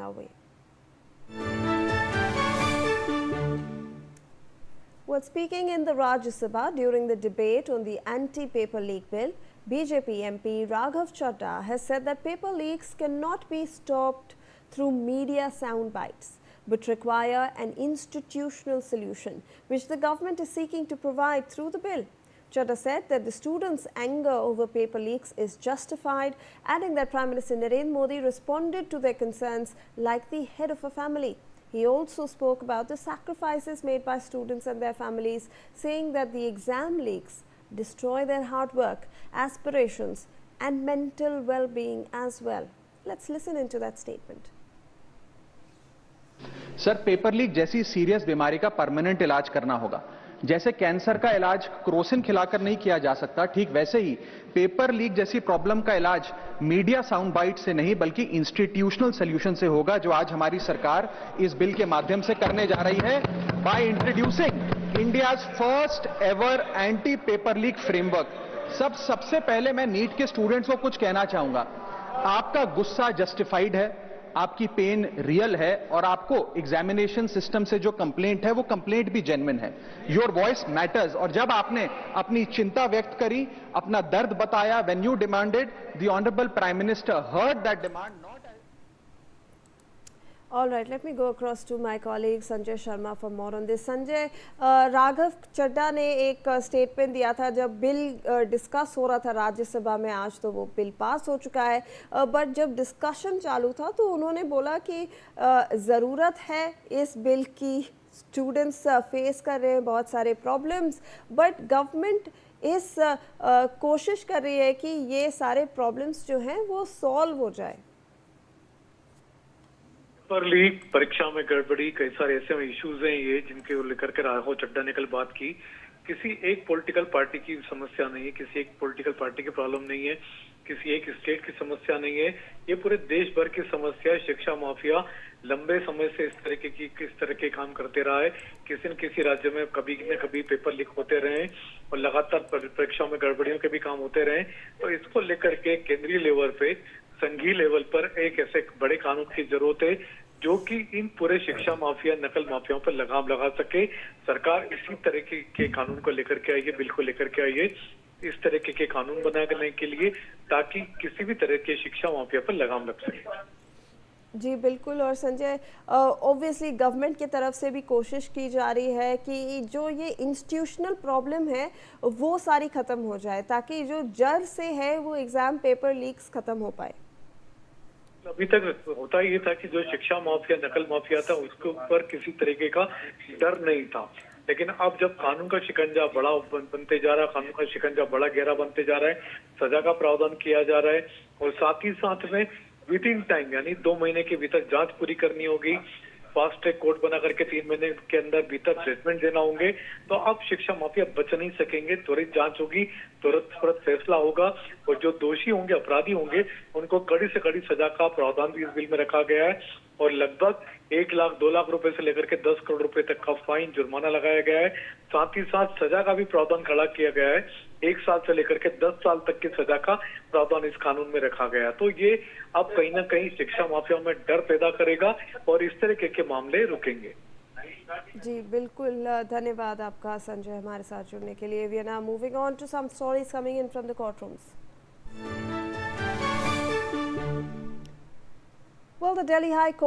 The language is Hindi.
our way. Well, speaking in the Rajya Sabha during the debate on the anti-paper leak bill, BJP MP Raghav Chadha has said that paper leaks cannot be stopped through media sound bites, but require an institutional solution, which the government is seeking to provide through the bill. Chadha said that the students' anger over paper leaks is justified, adding that Prime Minister Narendra Modi responded to their concerns like the head of a family. He also spoke about the sacrifices made by students and their families, saying that the exam leaks destroy their hard work, aspirations and mental well-being as well. Let's listen into that statement. Sir, paper leak जैसी सीरियस बीमारी का परमानेंट इलाज करना होगा। जैसे कैंसर का इलाज क्रोसिन खिलाकर नहीं किया जा सकता, ठीक वैसे ही पेपर लीक जैसी प्रॉब्लम का इलाज मीडिया साउंड बाइट से नहीं बल्कि इंस्टीट्यूशनल सॉल्यूशन से होगा, जो आज हमारी सरकार इस बिल के माध्यम से करने जा रही है, by introducing India's first ever anti paper leak framework. सबसे पहले मैं नीट के स्टूडेंट्स को कुछ कहना चाहूंगा। आपका गुस्सा जस्टिफाइड है, आपकी पेन रियल है और आपको एग्जामिनेशन सिस्टम से जो कंप्लेंट है वो कंप्लेंट भी जेन्युइन है। Your voice matters. और जब आपने अपनी चिंता व्यक्त करी, अपना दर्द बताया, when you demanded, the honourable prime minister heard that demand. All right, let me go across to my colleague Sanjay Sharma for more on this. Sanjay, Raghav Chadha ने एक स्टेटमेंट दिया था जब बिल डिस्कस हो रहा था राज्यसभा में। आज तो वो बिल पास हो चुका है, बट जब डिस्कशन चालू था तो उन्होंने बोला कि ज़रूरत है इस बिल की, स्टूडेंट्स फेस कर रहे हैं बहुत सारे प्रॉब्लम्स, बट गवर्नमेंट इस कोशिश कर रही है कि ये सारे प्रॉब्लम्स जो हैं वो सॉल्व हो जाए। पेपर लीक, परीक्षा में गड़बड़ी, कई सारे ऐसे इश्यूज हैं ये जिनके लेकर के राघव चड्ढा ने कल बात की। किसी एक पॉलिटिकल पार्टी की समस्या नहीं है, किसी एक पॉलिटिकल पार्टी की प्रॉब्लम नहीं है, किसी एक स्टेट की समस्या नहीं है, ये पूरे देश भर की समस्या है। शिक्षा माफिया लंबे समय से किस तरह के काम करते रहा है। किसी न किसी राज्य में कभी न कभी पेपर लीक होते रहे और लगातार परीक्षा में गड़बड़ियों के भी काम होते रहे। तो इसको लेकर के केंद्रीय लेवल पे, संघीय लेवल पर एक ऐसे बड़े कानून की जरूरत है जो कि इन पूरे शिक्षा माफिया, नकल माफियाओं पर लगाम लगा सके। सरकार इसी तरह के कानून को लेकर के आई है, बिल को लेकर के आई है, इस तरह के कानून बनाने के लिए, ताकि किसी भी तरह के शिक्षा माफिया पर लगाम लग सके। जी बिल्कुल। और संजय, ऑब्वियसली गवर्नमेंट की तरफ से भी कोशिश की जा रही है कि जो ये इंस्टीट्यूशनल प्रॉब्लम है वो सारी खत्म हो जाए, ताकि जो जड़ से है वो एग्जाम पेपर लीक्स खत्म हो पाए। अभी तक होता ये था कि जो शिक्षा माफिया, नकल माफिया था, उसके ऊपर किसी तरीके का डर नहीं था। लेकिन अब जब कानून का शिकंजा बड़ा बनते जा रहा है, कानून का शिकंजा बड़ा गहरा बनते जा रहा है, सजा का प्रावधान किया जा रहा है और साथ ही साथ में विद इन टाइम यानी 2 महीने के भीतर जांच पूरी करनी होगी, फास्ट ट्रैक कोर्ट बना करके 3 महीने के अंदर भीतर जजमेंट देना होंगे। तो अब शिक्षा माफिया बच नहीं सकेंगे, त्वरित जांच होगी, तुरंत फैसला होगा और जो दोषी होंगे, अपराधी होंगे, उनको कड़ी से कड़ी सजा का प्रावधान भी इस बिल में रखा गया है और लगभग 1 लाख 2 लाख रुपए से लेकर के 10 करोड़ रुपए तक का फाइन, जुर्माना लगाया गया है। साथ ही साथ सजा का भी प्रावधान खड़ा किया गया है, 1 साल से लेकर के 10 साल तक की सजा का प्रावधान इस कानून में रखा गया है। तो ये अब कहीं ना कहीं शिक्षा माफिया में डर पैदा करेगा और इस तरह के मामले रुकेंगे। जी बिल्कुल, धन्यवाद आपका संजय हमारे साथ जुड़ने के लिए। We are now moving on to some stories coming in from the courtrooms. Well, the Delhi High Court